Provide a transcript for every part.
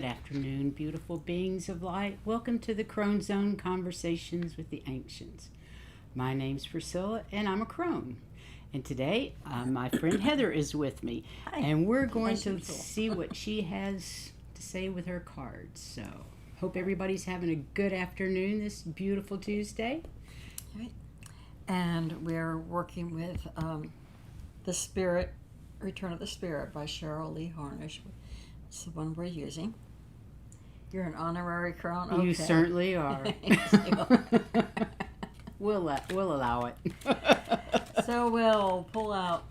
afternoon, beautiful beings of light. Welcome to the Crone Zone Conversations with the Ancients. My name's Priscilla, and I'm a Crone. And today, my friend Heather is with me. Hi. And we're going to see what she has to say with her cards. So, hope everybody's having a good afternoon this beautiful Tuesday. Right. And we're working with The Spirit, Return of the Spirit by Cheryl Lee Harnish. It's the one we're using. You're an honorary Crone? Okay. You certainly are. We'll allow it. So we'll pull out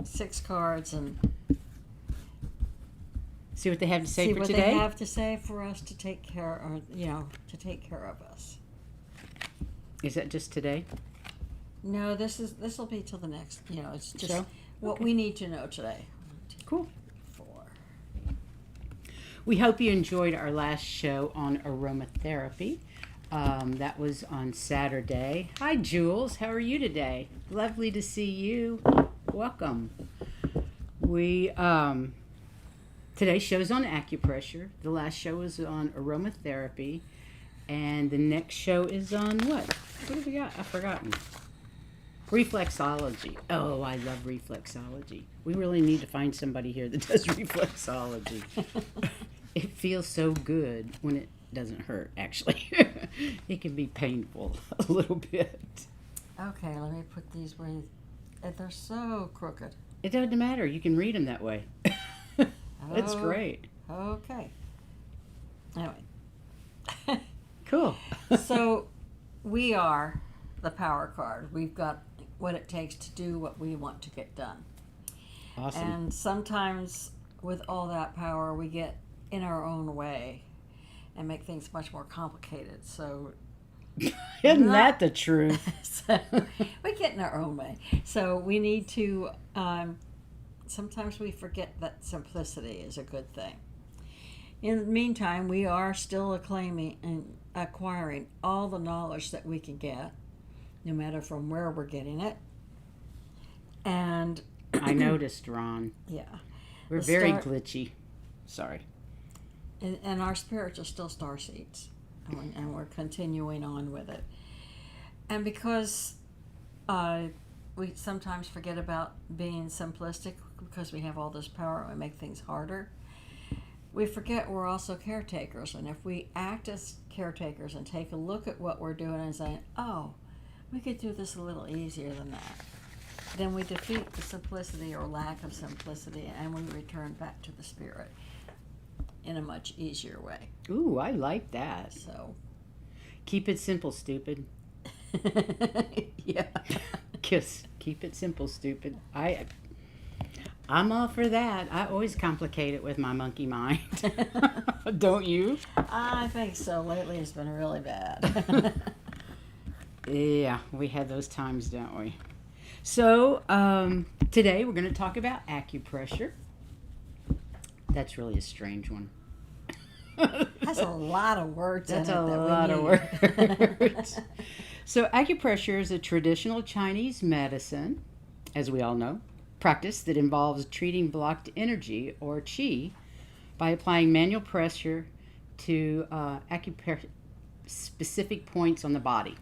6 cards and see what they have to say see for what today. they have to say for us to take care, or to take care of us. Is that just today? No, this will be till the next. It's just show? What Okay. we need to know today. Cool. 4. We hope you enjoyed our last show on aromatherapy. That was on Saturday. Hi, Jules. How are you today? Lovely to see you. Welcome. We today's show's on acupressure. The last show was on aromatherapy, and the next show is on what? What have we got? I've forgotten. Reflexology. Oh, I love reflexology. We really need to find somebody here that does reflexology. It feels so good when it doesn't hurt, actually. It can be painful a little bit. Okay, let me put these where they're so crooked. It doesn't matter. You can read them that way. That's great. Okay. Anyway. Cool. So we are the power card. We've got what it takes to do what we want to get done. Awesome. And sometimes with all that power, we get in our own way and make things much more complicated. So Isn't that the truth? so we get in our own way. So we need to, sometimes we forget that simplicity is a good thing. In the meantime, we are still acclaiming and acquiring all the knowledge that we can get, no matter from where we're getting it. And I noticed, Ron. yeah. We're very glitchy. Sorry. And our spirits are still starseeds, and we're continuing on with it. And because we sometimes forget about being simplistic because we have all this power and we make things harder, we forget we're also caretakers. And if we act as caretakers and take a look at what we're doing and say, oh, we could do this a little easier than that, then we defeat the simplicity or lack of simplicity, and we return back to the spirit in a much easier way. Ooh, I like that. So Keep it simple, stupid. yeah. Kiss. Keep it simple, stupid. I'm all for that. I always complicate it with my monkey mind. Don't you? I think so. Lately it's been really bad. Yeah, we had those times, don't we? So, today we're going to talk about acupressure. That's really a strange one. That's a lot of words. That's in it a that lot we of need. words. So, acupressure is a traditional Chinese medicine, as we all know, practice that involves treating blocked energy, or qi, by applying manual pressure to acupressure specific points on the body.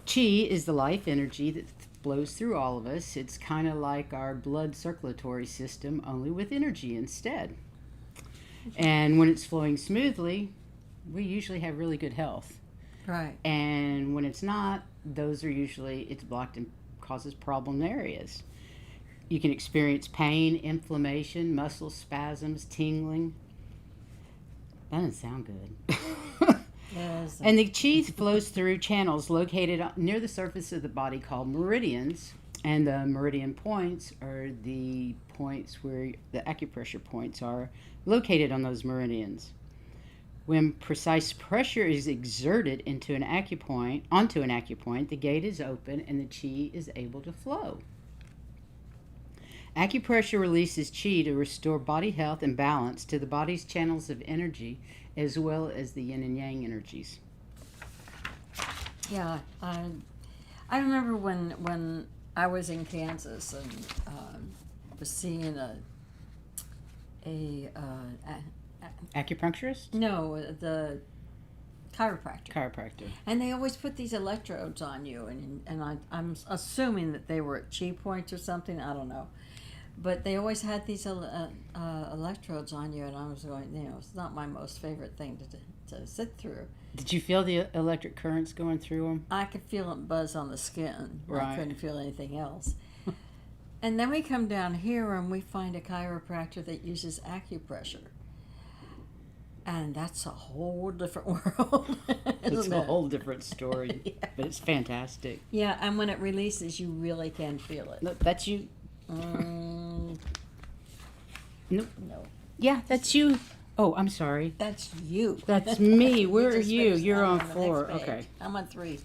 Qi is the life energy that flows through all of us. It's kind of like our blood circulatory system, only with energy instead. And when it's flowing smoothly, we usually have really good health. Right. And when it's not, it's blocked and causes problem areas. You can experience pain, inflammation, muscle spasms, tingling. That doesn't sound good. Yes. And the qi flows through channels located near the surface of the body called meridians. And the meridian points are the points where the acupressure points are located on those meridians. When precise pressure is exerted onto an acupoint, the gate is open and the qi is able to flow. Acupressure releases qi to restore body health and balance to the body's channels of energy, as well as the yin and yang energies. Yeah, I remember when I was in Kansas and was seeing Acupuncturist? No, the chiropractor. Chiropractor. And they always put these electrodes on you, and I'm assuming that they were at chi points or something. I don't know, but they always had these electrodes on you, and I was going, it's not my most favorite thing to sit through. Did you feel the electric currents going through them? I could feel it buzz on the skin. Right. I couldn't feel anything else. And then we come down here and we find a chiropractor that uses acupressure. And that's a whole different world. It's a whole different story. Yeah. But it's fantastic. Yeah, and when it releases, you really can feel it. No, that's you. Nope. No. Yeah, that's you. Oh, I'm sorry. That's you. That's me. Where are just you? finished You're that on the next 4. page. Okay. I'm on 3.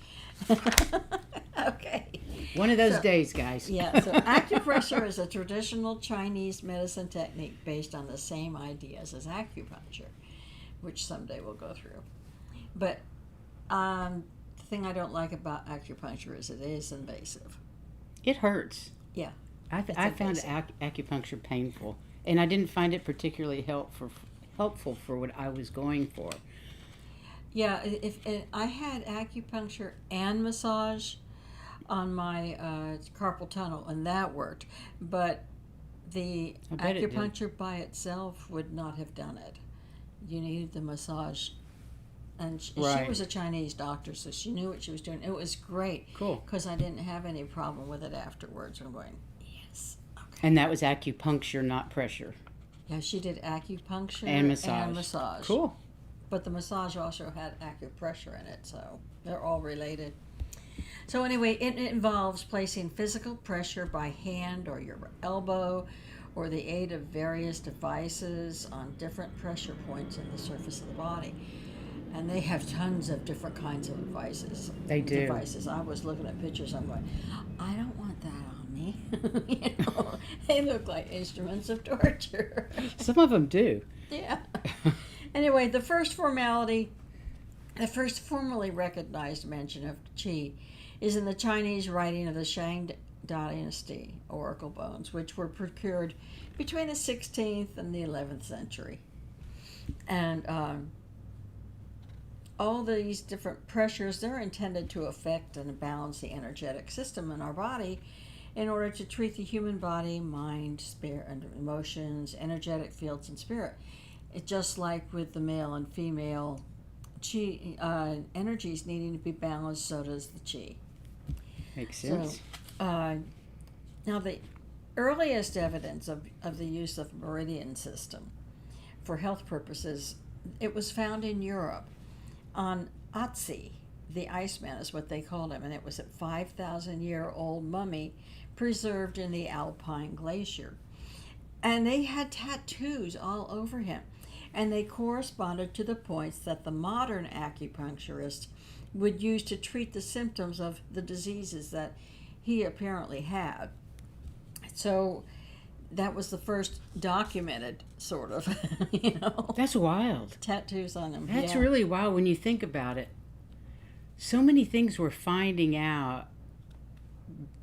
Okay. One of those days, guys. Yeah, so acupressure is a traditional Chinese medicine technique based on the same ideas as acupuncture, which someday we'll go through. But the thing I don't like about acupuncture is it is invasive. It hurts. Yeah. I found acupuncture painful, and I didn't find it particularly helpful for what I was going for. Yeah, if I had acupuncture and massage on my carpal tunnel, and that worked, but the acupuncture by itself would not have done it. You needed the massage, and she was a Chinese doctor, so she knew what she was doing. It was great. Cool. Because I didn't have any problem with it afterwards. I'm going, yes, okay. And that was acupuncture, not pressure. Yeah, she did acupuncture And massage. Cool. But the massage also had acupressure in it, so they're all related. So anyway, it involves placing physical pressure by hand or your elbow or the aid of various devices on different pressure points in the surface of the body. And they have tons of different kinds of devices. They do. Devices. I was looking at pictures, I'm going, I don't want that on me. They look like instruments of torture. Some of them do. Yeah. Anyway, the first formally recognized mention of qi is in the Chinese writing of the Shang Dynasty oracle bones, which were procured between the 16th and the 11th century. And all these different pressures, they're intended to affect and balance the energetic system in our body in order to treat the human body, mind, spirit, and emotions, energetic fields, and spirit. It's just like with the male and female qi energies needing to be balanced, so does the qi. Makes sense. So, now the earliest evidence of the use of meridian system for health purposes, it was found in Europe on Otzi, the Iceman is what they called him, and it was a 5,000-year-old mummy preserved in the Alpine Glacier. And they had tattoos all over him, and they corresponded to the points that the modern acupuncturist would use to treat the symptoms of the diseases that he apparently had. So that was the first documented sort of, That's wild. tattoos on him. That's really wild when you think about it. So many things we're finding out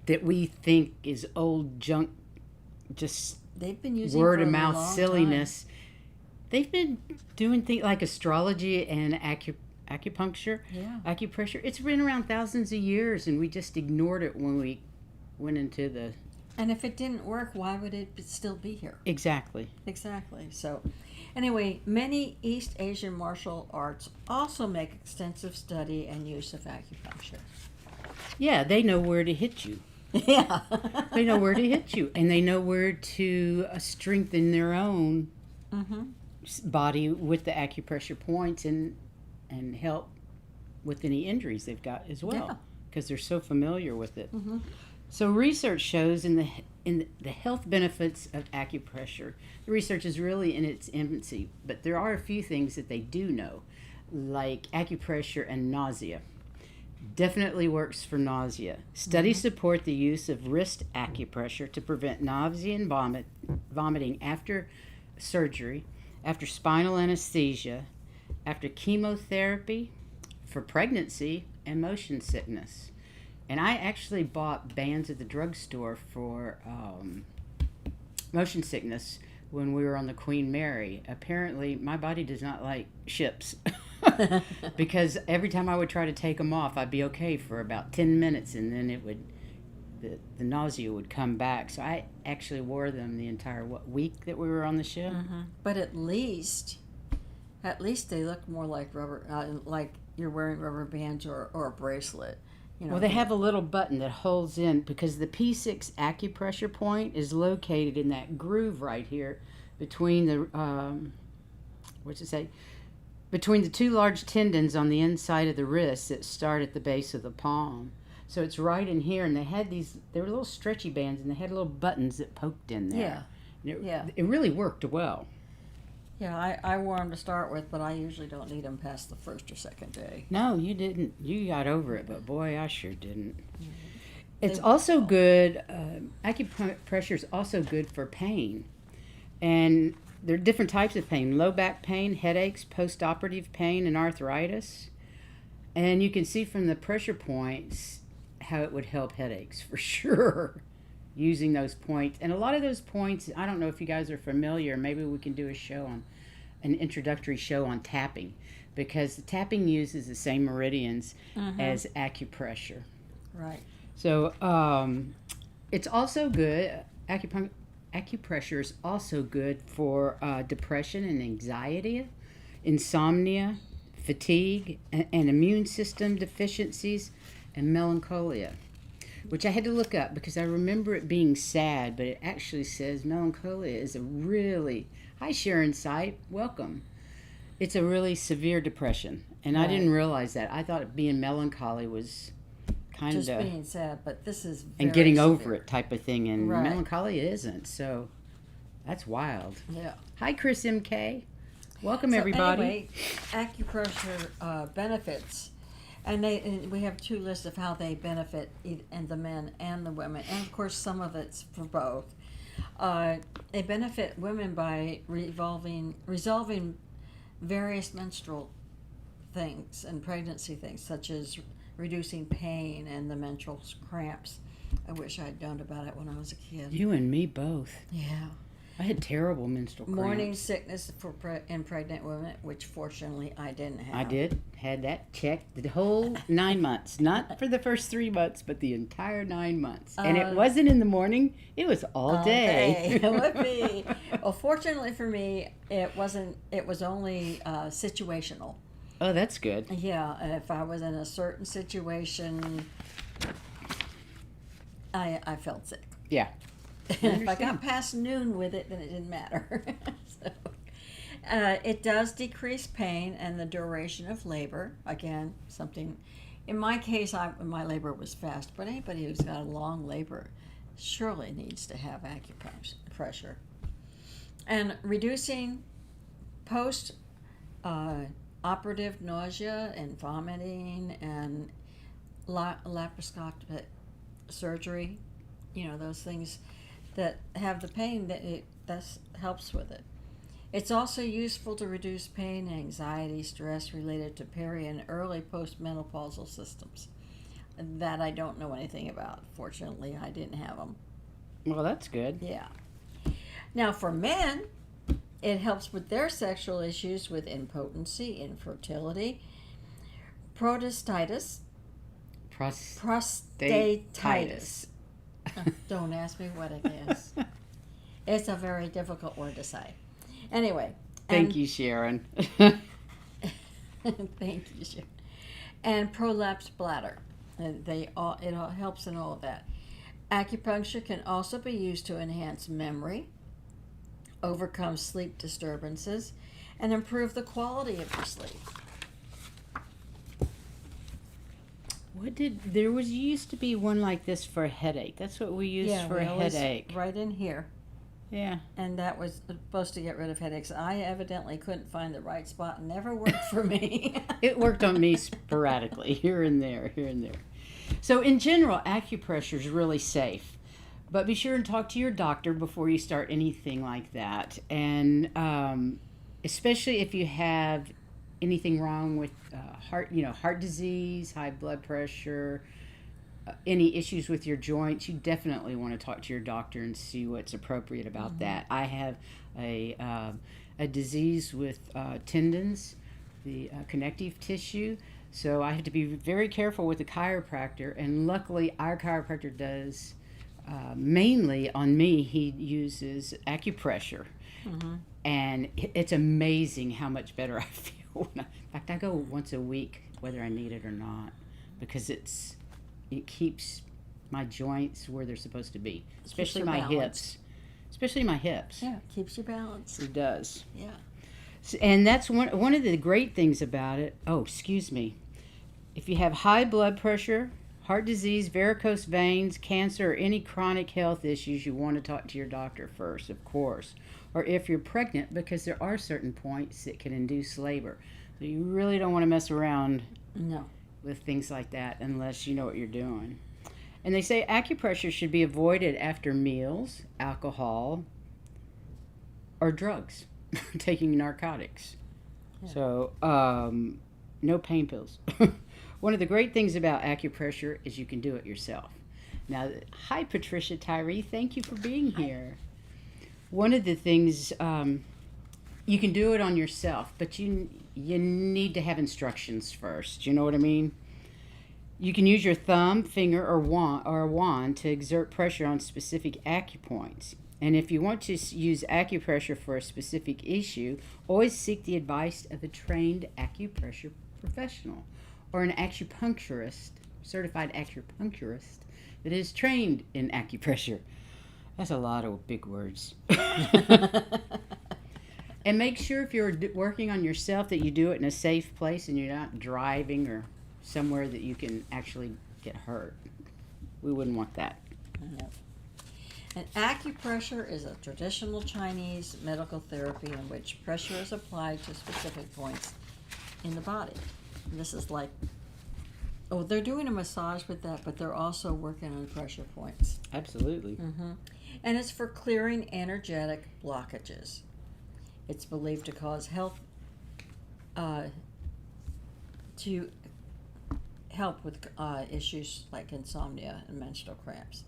that we think is old junk, just they've been using word for of a mouth long silliness. They've been doing things like astrology and acupuncture, acupressure. It's been around thousands of years, and we just ignored it when we went into the... And if it didn't work, why would it still be here? Exactly. Exactly. So, anyway, many East Asian martial arts also make extensive study and use of acupuncture. Yeah, they know where to hit you. Yeah. They know where to hit you, and they know where to strengthen their own body with the acupressure points and help with any injuries they've got as well, because they're so familiar with it. So research shows in the health benefits of acupressure. The research is really in its infancy, but there are a few things that they do know, like acupressure and nausea. Definitely works for nausea. Studies support the use of wrist acupressure to prevent nausea and vomiting after surgery, after spinal anesthesia, after chemotherapy, for pregnancy, and motion sickness. And I actually bought bands at the drugstore for motion sickness when we were on the Queen Mary. Apparently, my body does not like ships. Because every time I would try to take them off, I'd be okay for about 10 minutes, and then the nausea would come back. So I actually wore them the entire week that we were on the ship. But at least they look more like rubber, like you're wearing rubber bands or a bracelet. Well, they have a little button that holds in, because the P6 acupressure point is located in that groove right here between the between the two large tendons on the inside of the wrist that start at the base of the palm. So it's right in here, and they were little stretchy bands, and they had little buttons that poked in there. It really worked well. Yeah, I wore them to start with, but I usually don't need them past the first or second day. No, you didn't. You got over it, but boy, I sure didn't. It's also good, acupressure is also good for pain. And there are different types of pain: low back pain, headaches, post-operative pain, and arthritis. And you can see from the pressure points how it would help headaches for sure, using those points. And a lot of those points, I don't know if you guys are familiar, maybe we can do an introductory show on tapping, because the tapping uses the same meridians as acupressure. Right. So it's also good, acupressure is also good for depression and anxiety, insomnia, fatigue, and immune system deficiencies, and melancholia, which I had to look up because I remember it being sad, but it actually says melancholia is a really... Hi, Sharon Sipe. Welcome. It's a really severe depression, and I didn't realize that. I thought being melancholy was kind of... Just being sad, but this is very and getting severe. over it type of thing, and melancholia isn't, so that's wild. Yeah. Hi, Chris MK. Welcome, everybody. Anyway, acupressure benefits, and we have two lists of how they benefit and the men and the women, and of course some of it's for both. They benefit women by resolving various menstrual things and pregnancy things, such as reducing pain and the menstrual cramps. I wish I'd known about it when I was a kid. You and me both. Yeah. I had terrible menstrual cramps. Morning sickness in pregnant women, which fortunately I didn't have. I had that checked the whole 9 months. Not for the first 3 months, but the entire 9 months. And it wasn't in the morning, it was all day. It would be. Well, fortunately for me, it wasn't. It was only situational. Oh, that's good. Yeah, if I was in a certain situation, I felt sick. Yeah. If I got past noon with it, then it didn't matter. So, it does decrease pain and the duration of labor. Again, something, in my case, my labor was fast, but anybody who's got a long labor surely needs to have acupressure. And reducing post-operative nausea and vomiting and laparoscopic surgery, those things that have the pain, that helps with it. It's also useful to reduce pain, anxiety, stress related to peri and early postmenopausal systems. That I don't know anything about. Fortunately, I didn't have them. Well, that's good. Yeah. Now, for men, it helps with their sexual issues with impotency, infertility, prostatitis. Don't ask me what it is. It's a very difficult word to say. Anyway. Thank you, Sharon. Thank you, Sharon. And prolapsed bladder. It all helps in all of that. Acupuncture can also be used to enhance memory, overcome sleep disturbances, and improve the quality of your sleep. There used to be one like this for a headache. That's what we used for a headache. Right in here. Yeah. And that was supposed to get rid of headaches. I evidently couldn't find the right spot and never worked for me. It worked on me sporadically, here and there. So in general, acupressure is really safe. But be sure and talk to your doctor before you start anything like that. And especially if you have anything wrong with heart disease, high blood pressure, any issues with your joints, you definitely want to talk to your doctor and see what's appropriate about that. I have a disease with tendons, the connective tissue, so I have to be very careful with the chiropractor. And luckily, our chiropractor does mainly on me. He uses acupressure, and it's amazing how much better I feel. In fact, I go once a week, whether I need it or not, because it keeps my joints where they're supposed to be, especially my hips. Especially my hips. Yeah, it keeps you balanced. It does. Yeah. And that's one of the great things about it. Oh, excuse me. If you have high blood pressure, heart disease, varicose veins, cancer, or any chronic health issues, you want to talk to your doctor first, of course. Or if you're pregnant, because there are certain points that can induce labor. So you really don't want to mess around with things like that unless you know what you're doing. And they say acupressure should be avoided after meals, alcohol, or drugs, taking narcotics. Yeah. So, no pain pills. One of the great things about acupressure is you can do it yourself. Now, hi, Patricia Tyree. Thank you for being here. One of the things, you can do it on yourself, but you need to have instructions first. You know what I mean? You can use your thumb, finger, or a wand to exert pressure on specific acupoints. And if you want to use acupressure for a specific issue, always seek the advice of a trained acupressure professional or an acupuncturist, certified acupuncturist that is trained in acupressure. That's a lot of big words. And make sure if you're working on yourself that you do it in a safe place and you're not driving or somewhere that you can actually get hurt. We wouldn't want that. Yep. And acupressure is a traditional Chinese medical therapy in which pressure is applied to specific points in the body. And this is like, they're doing a massage with that, but they're also working on pressure points. Absolutely. And it's for clearing energetic blockages. It's believed to cause to help with issues like insomnia and menstrual cramps.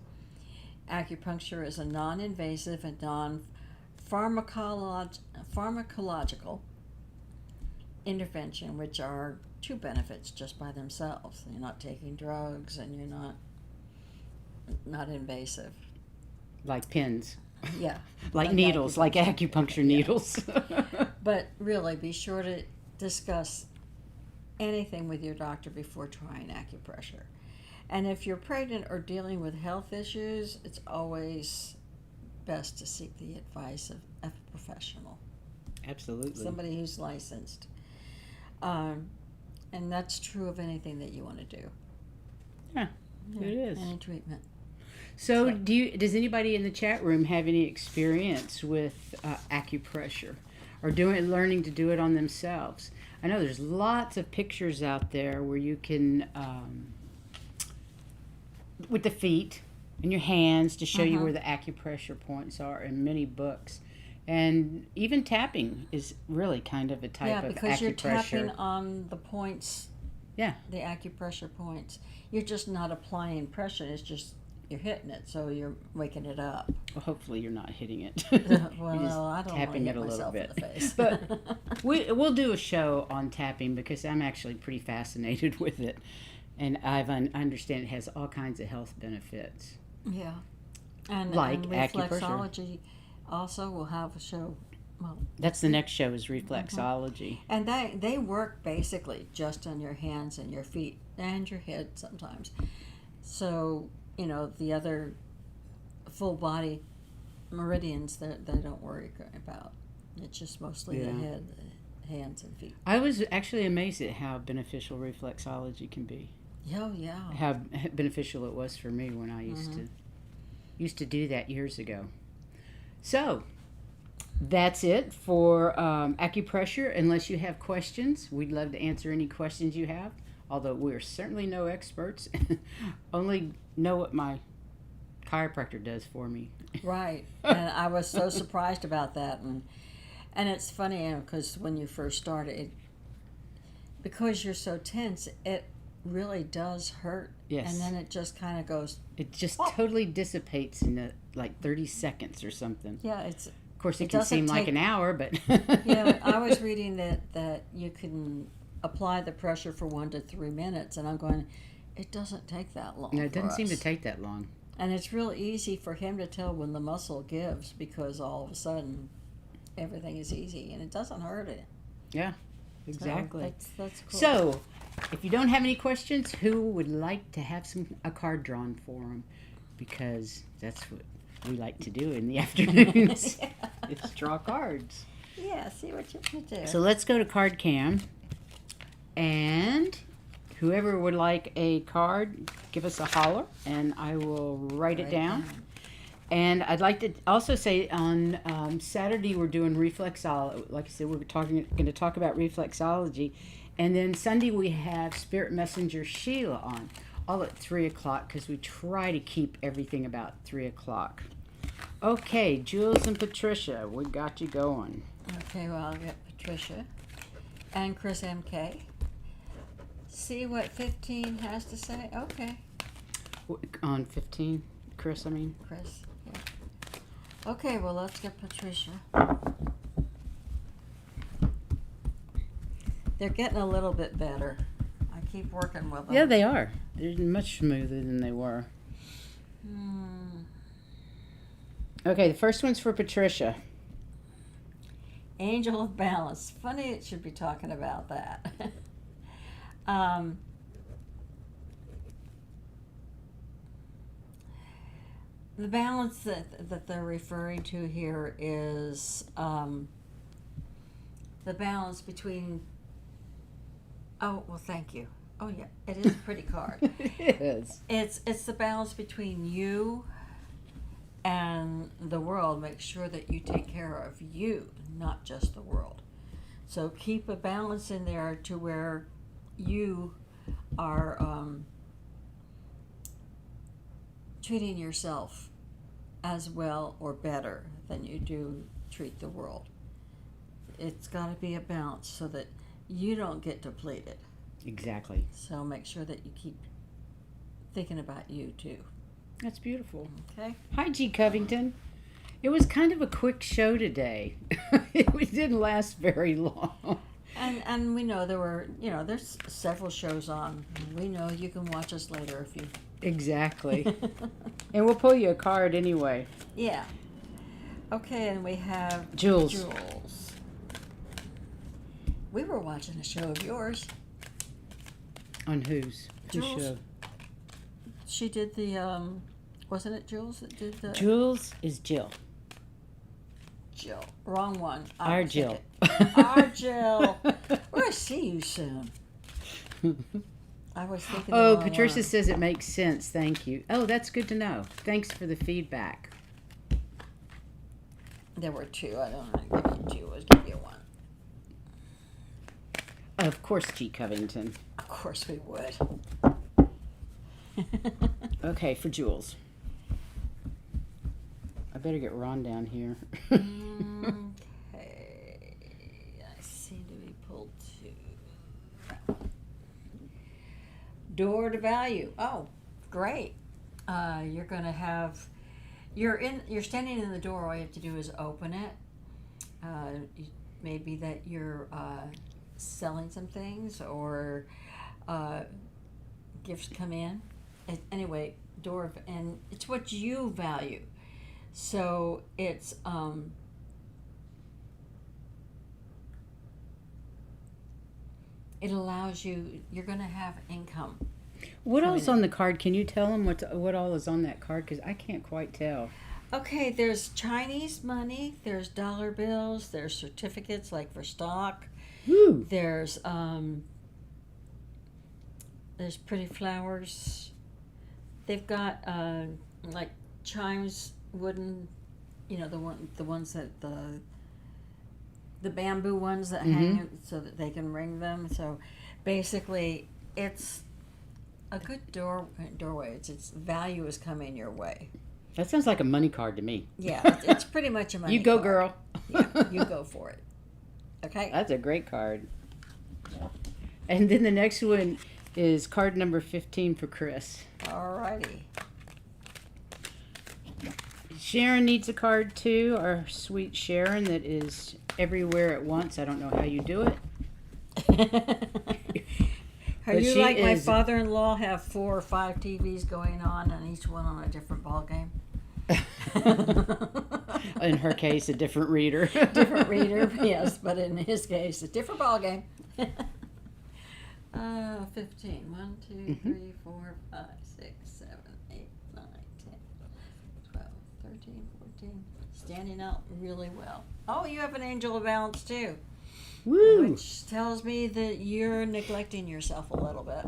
Acupuncture is a non-invasive and non-pharmacological intervention, which are two benefits just by themselves. You're not taking drugs, and you're not invasive. Like pins. Yeah. Like needles, like acupuncture needles. But really, be sure to discuss anything with your doctor before trying acupressure. And if you're pregnant or dealing with health issues, it's always best to seek the advice of a professional. Absolutely. Somebody who's licensed. And that's true of anything that you want to do. Yeah, it is. Any treatment. So does anybody in the chat room have any experience with acupressure or learning to do it on themselves? I know there's lots of pictures out there where you can, with the feet and your hands to show you where the acupressure points are in many books. And even tapping is really kind of a type of acupressure. Yeah, because you're tapping on the points. Yeah. The acupressure points. You're just not applying pressure. It's just you're hitting it, so you're waking it up. Well, hopefully you're not hitting it. Well, I don't want to hit myself in the face. But we'll do a show on tapping because I'm actually pretty fascinated with it. And I understand it has all kinds of health benefits. Yeah. And reflexology also will have a show. Well, that's the next show is reflexology. And they work basically just on your hands and your feet and your head sometimes. So, the other full body meridians that they don't worry about. It's just mostly the head, the hands and feet. I was actually amazed at how beneficial reflexology can be. Oh, yeah. How beneficial it was for me when I used to do that years ago. So, that's it for acupressure. Unless you have questions, we'd love to answer any questions you have. Although we're certainly no experts, only know what my chiropractor does for me. Right, and I was so surprised about that, and it's funny because when you first started, because you're so tense, really does hurt. Yes. And then it just kind of goes. It just Oh. totally dissipates in like 30 seconds or something. Yeah, it's. Of course, it can doesn't seem like take- an hour, but Yeah, I was reading that you can apply the pressure for 1 to 3 minutes, and I'm going. It doesn't take that long. No, it doesn't for seem to us. take that long. And it's real easy for him to tell when the muscle gives, because all of a sudden everything is easy and it doesn't hurt it. Yeah, So exactly. that's cool. So, if you don't have any questions, who would like to have a card drawn for them? Because that's what we like to do in the afternoons. Is draw cards. Yeah, see what you can do. So let's go to Card Cam, and whoever would like a card, give us a holler, and I will write it down. And I'd like to also say on Saturday we're doing reflexology. Like I said, we're going to talk about reflexology, and then Sunday we have Spirit Messenger Sheila on, all at 3:00 because we try to keep everything about 3:00. Okay, Jules and Patricia, we got you going. Okay, well, I'll get Patricia and Chris MK. See what 15 has to say? Okay, On 15, Chris, I mean. Chris. Yeah. Okay, well, let's get Patricia. They're getting a little bit better. I keep working with them. Yeah, they are. They're much smoother than they were. Okay, the first one's for Patricia. Angel of Balance. Funny it should be talking about that. The balance that they're referring to here is the balance between. Oh, well, thank you. Oh, yeah, it is a pretty card. It is. It's the balance between you and the world. Make sure that you take care of you, not just the world. So keep a balance in there to where you are treating yourself as well or better than you do treat the world. It's got to be a balance so that you don't get depleted. Exactly. So make sure that you keep thinking about you too. That's beautiful. Okay? Hi, G. Covington. It was kind of a quick show today. It didn't last very long. And we know there's several shows on. We know you can watch us later if you. Exactly. And we'll pull you a card anyway. Yeah. Okay, and we have Jules. Jules. We were watching a show of yours. On whose? Whose Jules. show? She did the wasn't it Jules that did the Jules is Jill. Jill. Wrong one. Our Jill. Our Jill. We're gonna see you soon. I was thinking. Oh, the wrong Patricia one. says it makes sense. Thank you. Oh, that's good to know. Thanks for the feedback. There were two. I don't want to give you two. I'll give you one. Of course, G. Covington. Of course we would. Okay, for Jules. I better get Ron down here. Okay. I seem to be pulled to door to value. Oh, great. You're going to have you're standing in the door. All you have to do is open it. Maybe that you're selling some things or gifts come in. Anyway, door and it's what you value. So it's it allows you're going to have income. What else on the card? Can you tell them what all is on that card? Because I can't quite tell. Okay, there's Chinese money, there's dollar bills, there's certificates like for stock. Woo! There's pretty flowers. They've got like chimes, wooden, the ones that the bamboo ones that hang so that they can ring them. So basically, it's a good doorway. Its value is coming your way. That sounds like a money card to me. Yeah, it's pretty much a money. You go, card. girl. Yeah, you go for it. Okay. That's a great card. And then the next one, is card number 15 for Chris. Alrighty. Sharon needs a card too. Our sweet Sharon that is everywhere at once. I don't know how you do it. Are you like my father-in-law, have 4 or 5 TVs going on and each one on a different ball game? In her case, a different reader. Different reader, yes, but in his case, a different ball game. 15. 1, 2, 3, 4, 5, 6, 7, 8, 9, 10, 12, 13, 14. Standing out really well. Oh, you have an angel of balance too. Woo! Which tells me that you're neglecting yourself a little bit.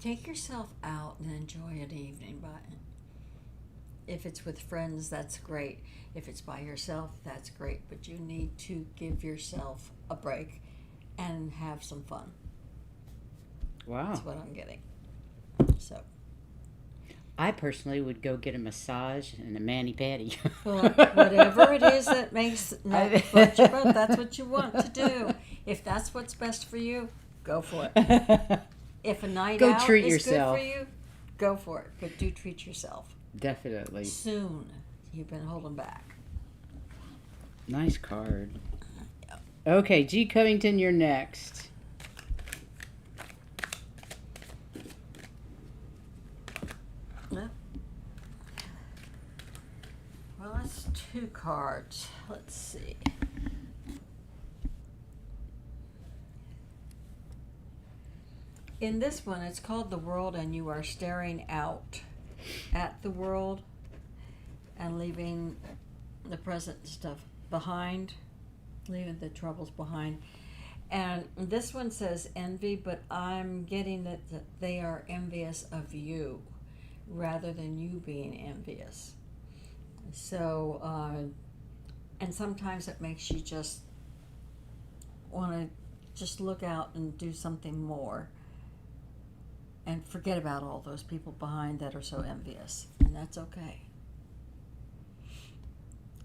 Take yourself out and enjoy an evening. If it's with friends, that's great. If it's by yourself, that's great. But you need to give yourself a break and have some fun. Wow. That's what I'm getting. So. I personally would go get a massage and a mani-pedi. Well, whatever it is that makes float your boat, that's what you want to do. If that's what's best for you, go for it. If a night Go out treat is yourself. good for you, go for it. But do treat yourself. Definitely. Soon. You've been holding back. Nice card. Okay, G. Covington, you're next. Well, that's 2 cards. Let's see. In this one, it's called The World, and you are staring out at the world and leaving the present stuff behind, leaving the troubles behind. And this one says envy, but I'm getting that they are envious of you rather than you being envious. So, and sometimes it makes you just want to just look out and do something more and forget about all those people behind that are so envious. And that's okay.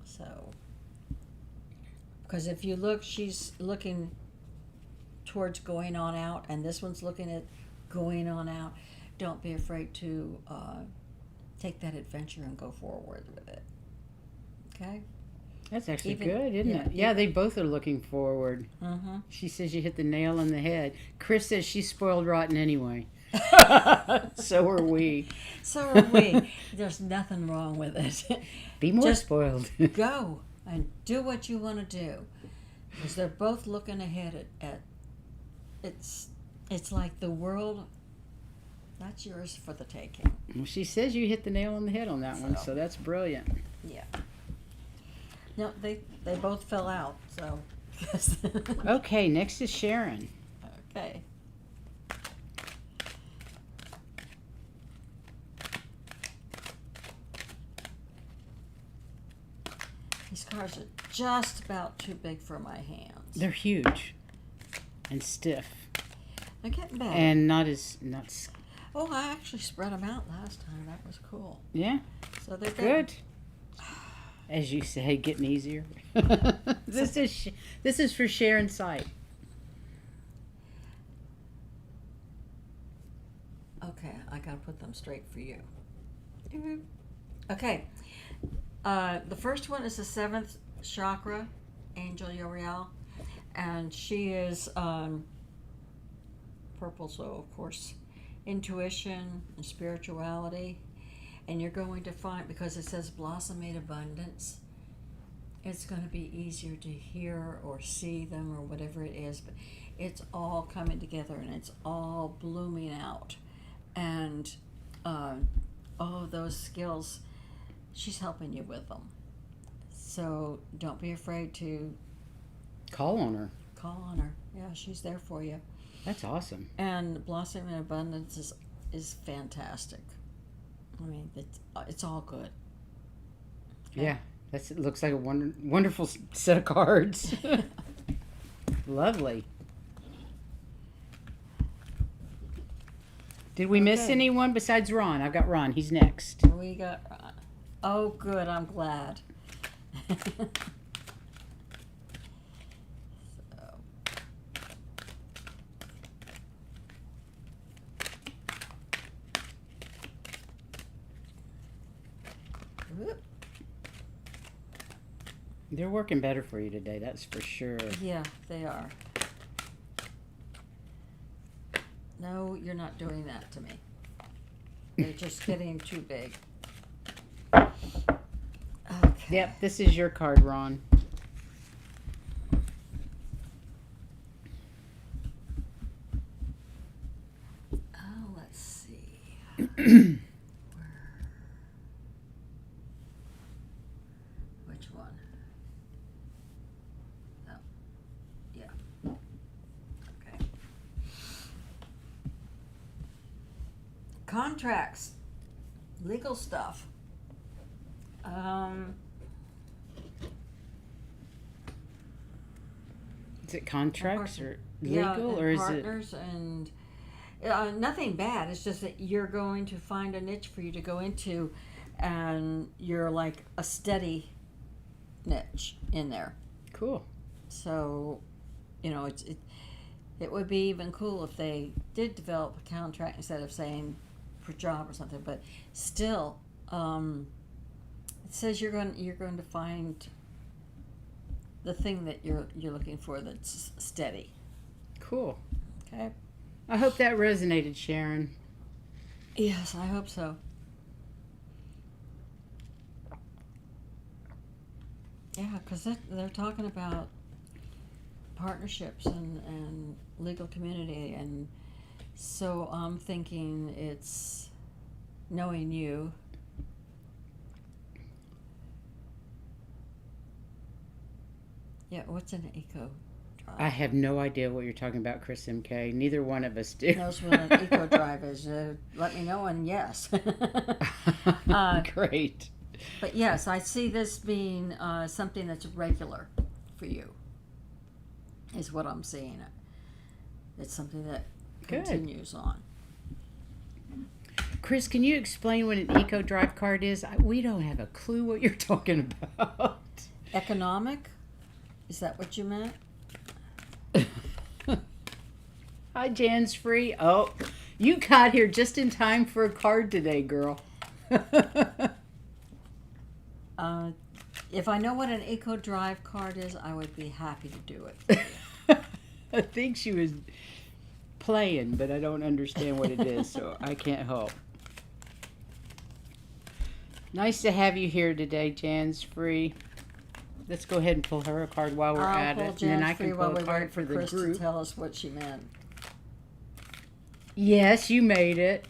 So, because if you look, she's looking towards going on out, and this one's looking at going on out. Don't be afraid to take that adventure and go forward with it. Okay? That's actually good, isn't it? Yeah, they both are looking forward. Mm-hmm. She says you hit the nail on the head. Chris says she's spoiled rotten anyway. So are we. So are we. There's nothing wrong with it. Be more Just spoiled. go and do what you want to do. Because they're both looking ahead at it's like the world, that's yours for the taking. Well, she says you hit the nail on the head on that one, so that's brilliant. Yeah. No, they both fell out, so. Okay, next is Sharon. Okay. These cards are just about too big for my hands. They're huge and stiff. They're getting better. And not. Oh, I actually spread them out last time. That was cool. Yeah. So they're good. As you say, getting easier. This is for Sharon's sight. Okay, I gotta put them straight for you. Okay. The first one is the 7th chakra, Angel Uriel, and she is purple, so of course intuition and spirituality. And you're going to find, because it says blossoming abundance, it's going to be easier to hear or see them or whatever it is, but it's all coming together and it's all blooming out. And all of those skills, she's helping you with them. So don't be afraid to call on her. Call on her. Yeah, she's there for you. That's awesome. And blossoming abundance is fantastic. I mean, it's all good. Okay. Yeah, it looks like a wonderful set of cards. Lovely. Did we miss anyone besides Ron? I've got Ron. He's next. We got Ron. Oh, good. I'm glad. They're working better for you today, that's for sure. Yeah, they are. No, you're not doing that to me. They're just getting too big. Okay. Yep, this is your card, Ron. Oh, let's see. Which one? Oh, yeah. Okay. Contracts, legal stuff. Is it contracts or Yeah, legal, and or is partners and nothing bad. It's just that you're going to find a niche for you to go into, and you're like a steady niche in there. it cool? So, it would be even cool if they did develop a contract instead of saying for job or something. But still, it says you're going to find the thing that you're looking for that's steady. Cool. Okay. I hope that resonated, Sharon. Yes, I hope so. Yeah, because they're talking about partnerships and legal community, and so I'm thinking it's knowing you. Yeah, what's an eco drive? I have no idea what you're talking about, Chris MK. Neither one of us do. Knows what an eco drive is. Let me know, and yes. Great. But yes, I see this being something that's regular for you, is what I'm seeing. It's something that Good. continues on. Chris, can you explain what an eco drive card is? We don't have a clue what you're talking about. Economic? Is that what you meant? Hi, Jan's Free. Oh, you got here just in time for a card today, girl. If I know what an eco drive card is, I would be happy to do it for you. I think she was playing, but I don't understand what it is, so I can't help. Nice to have you here today, Jan's Free. Let's go ahead and pull her a card while we're at it, and then I can pull a card for the Chris group. to tell us what she meant. Yes, you made it.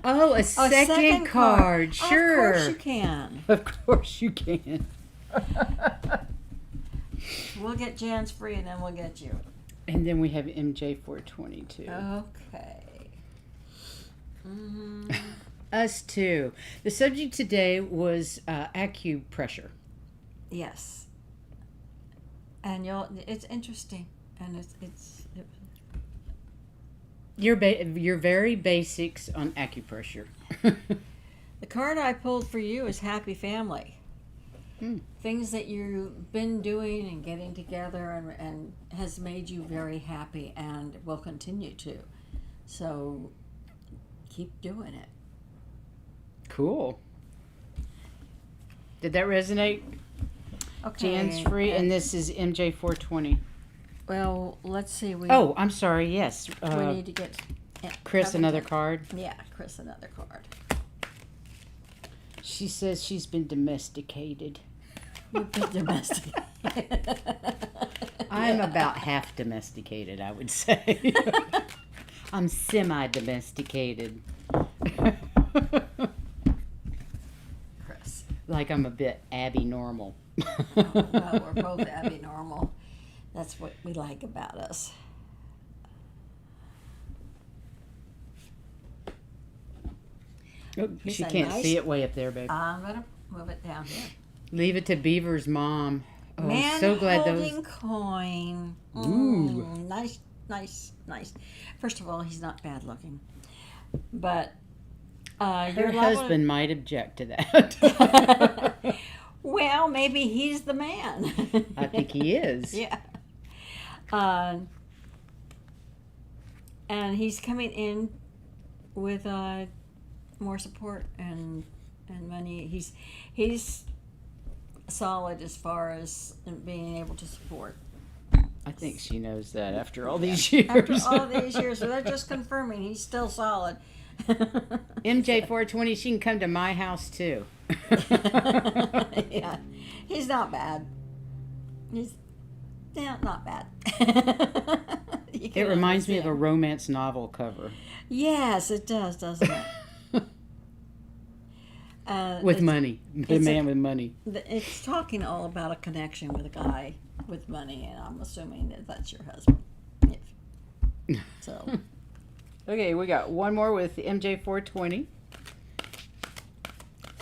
Oh, a second card. Sure. Of course you can. Of course you can. We'll get Jan's Free, and then we'll get you. And then we have MJ422. Okay. Mm-hmm. Us too. The subject today was acupressure. Yes. And it's interesting, and it's Your very basics on acupressure. the card I pulled for you is Happy Family. Things that you've been doing and getting together and has made you very happy and will continue to. So keep doing it. Cool. Did that resonate? Okay. Jan's Free, and this is MJ420. Well, let's see. Oh, I'm sorry. Yes. We need to get Chris another card. Yeah, Chris another card. She says she's been domesticated. You've been domesticated. I'm about half domesticated, I would say. I'm semi-domesticated. Chris. Like I'm a bit Abby normal. Oh, well, we're both Abby normal. That's what we like about us. Oh, she can't see it way up there, babe. I'm going to move it down here. Leave it to Beaver's mom. Oh, I'm so glad holding coin. Ooh. Nice, nice, nice. First of all, he's not bad looking. But her husband might object to that. Well, maybe he's the man. I think he is. Yeah. And he's coming in with more support and money. He's solid as far as being able to support. I think she knows that after all these years. After all these years, so they're just confirming he's still solid. MJ420, she can come to my house too. Yeah, he's not bad. He's not bad. It reminds me of a romance novel cover. Yes, it does, doesn't it? With money. The man with money. It's talking all about a connection with a guy with money, and I'm assuming that that's your husband. So. Okay, we got one more with MJ420.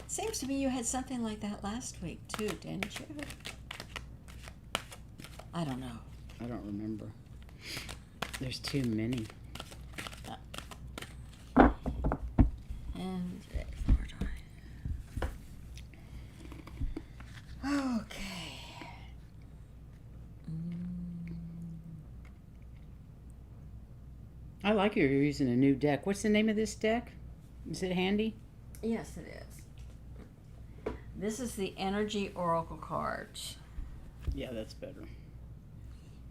Seems to me you had something like that last week too, didn't you? I don't know. I don't remember. There's too many. And okay. I like you're using a new deck. What's the name of this deck? Is it handy? Yes, it is. This is the Energy Oracle cards. Yeah, that's better.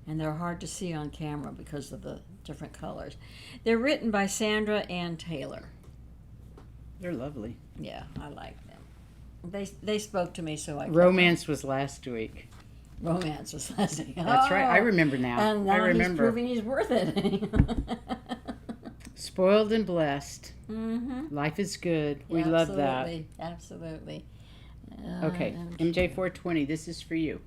And they're hard to see on camera because of the different colors. They're written by Sandra Ann Taylor. They're lovely. Yeah, I like them. They spoke to me, so I. Romance was last week. Romance was last week. That's right. I remember now. And now I remember. he's proving he's worth it. Spoiled and blessed. Mm-hmm. Life is good. We love that. Absolutely. Okay, MJ420, this is for you.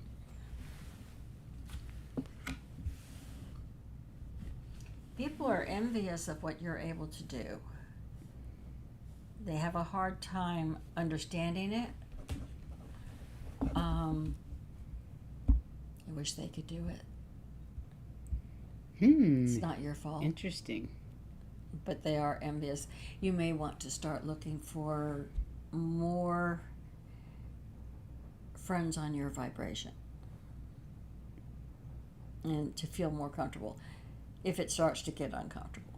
People are envious of what you're able to do. They have a hard time understanding it. I wish they could do it. It's not your fault. Interesting. But they are envious. You may want to start looking for more friends on your vibration and to feel more comfortable if it starts to get uncomfortable.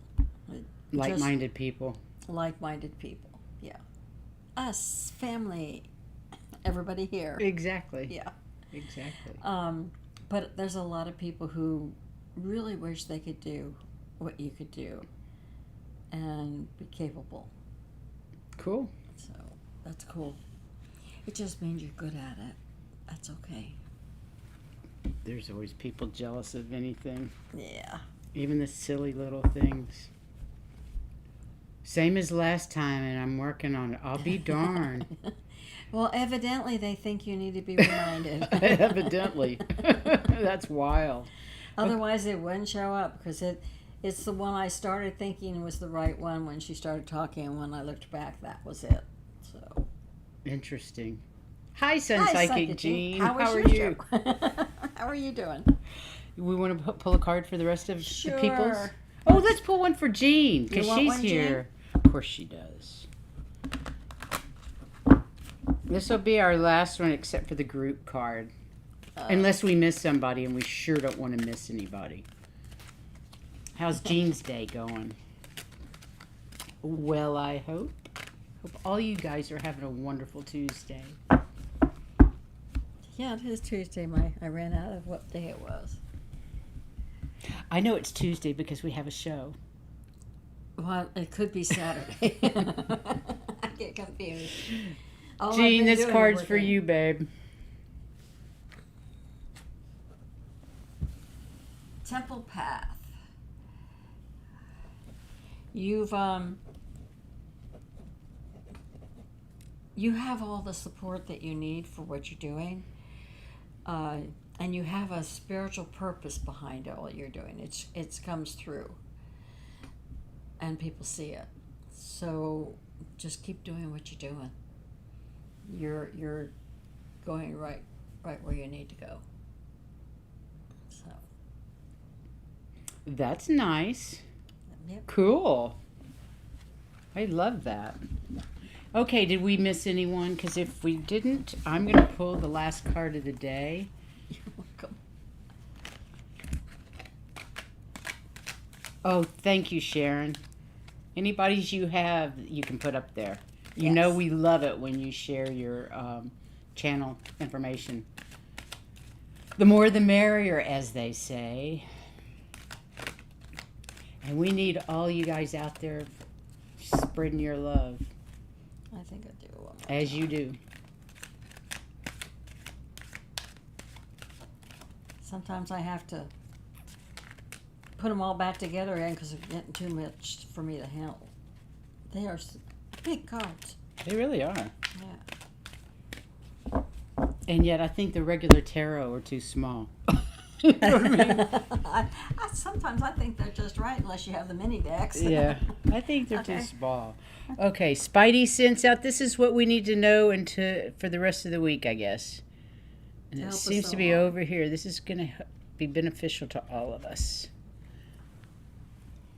Like-minded people. Like-minded people, yeah. Us, family, everybody here. Exactly. Yeah. Exactly. But there's a lot of people who really wish they could do what you could do and be capable. Cool. So that's cool. It just means you're good at it. That's okay. There's always people jealous of anything. Yeah. Even the silly little things. Same as last time, and I'm working on it. I'll be darned. Well, evidently they think you need to be reminded. Evidently. That's wild. Otherwise they wouldn't show up, because it's the one I started thinking was the right one when she started talking, and when I looked back, that was it. So interesting. Hi, Sun Hi, Psychic Jean. How are your you? How are you doing? We want to pull a card for the rest of Sure. the peoples? Oh, let's pull one for Jean, because You want she's one, here. Of course she does. This will be our last one except for the group card. Unless we miss somebody, and we sure don't want to miss anybody. How's Jean's day going? Well, I hope all you guys are having a wonderful Tuesday. Yeah, it is Tuesday. I ran out of what day it was. I know it's Tuesday because we have a show. Well, it could be Saturday. I get confused. All I've Jean, been this doing card's is for working. you, babe. Temple Path. You've you have all the support that you need for what you're doing, and you have a spiritual purpose behind all you're doing. It comes through, and people see it. So just keep doing what you're doing. You're going right where you need to go. So That's nice. yep. Cool. I love that. Okay, did we miss anyone? Because if we didn't, I'm going to pull the last card of the day. You're welcome. Oh, thank you, Sharon. Anybody's you have, you can put up there. You Yes. know we love it when you share your channel information. The more the merrier, as they say. And we need all you guys out there spreading your love. I think I do. As you do. Sometimes I have to put them all back together again because they're getting too much for me to handle. They are big cards. They really are. Yeah. And yet I think the regular tarot are too small. You know what I mean? Sometimes I think they're just right unless you have the mini decks. Yeah, I think they're Okay. too small. Okay, Spidey sends out, this is what we need to know for the rest of the week, I guess. And it Help us seems to be along. over here. This is going to be beneficial to all of us.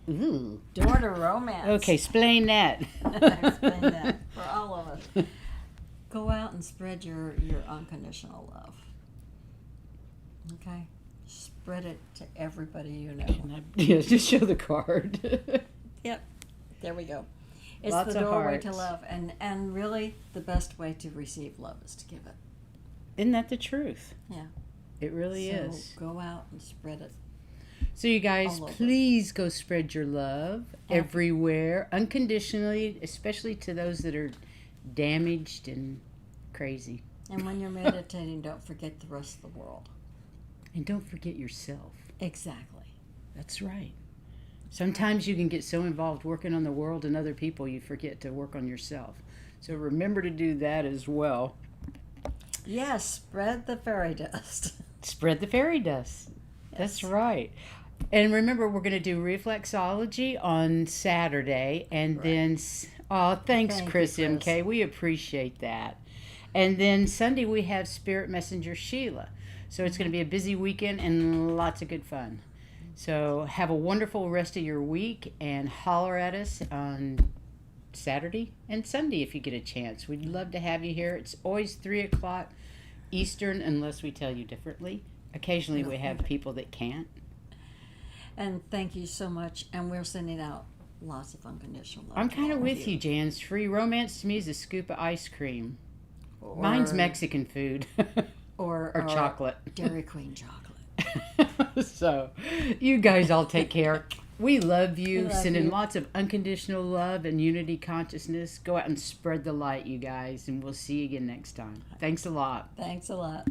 Ooh. Door to romance. Okay, explain that. Explain that for all of us. Go out and spread your unconditional love. Okay? Spread it to everybody you know. Yeah, just show the card. Yep. There we go. It's Lots the of doorway to hearts. love. And really, the best way to receive love is to give it. Isn't that the truth? Yeah. It really So is. go out and spread it. So you guys, all over. please go spread your love everywhere, unconditionally, especially to those that are damaged and crazy. And when you're meditating, don't forget the rest of the world. And don't forget yourself. Exactly. That's right. Sometimes you can get so involved working on the world and other people, you forget to work on yourself. So remember to do that as well. Yes, spread the fairy dust. Spread the fairy dust. That's right. And remember, we're going to do reflexology on Saturday. And Right. then, oh, thanks, Thank you, Chris Chris. MK. We appreciate that. And then Sunday, we have Spirit Messenger Sheila. So it's going to be a busy weekend and lots of good fun. So have a wonderful rest of your week and holler at us on Saturday and Sunday if you get a chance. We'd love to have you here. It's always 3 o'clock Eastern unless we tell you differently. Occasionally we have people that can't. And thank you so much. And we're sending out lots of unconditional love. I'm to kind of all with you, Jans. Free romance to me is a scoop of ice cream. Mine's Mexican food or or chocolate. Dairy Queen chocolate. So, you guys all take care. We love you. We love Sending you. lots of unconditional love and unity consciousness. Go out and spread the light, you guys, and we'll see you again next time. Thanks a lot. Thanks a lot.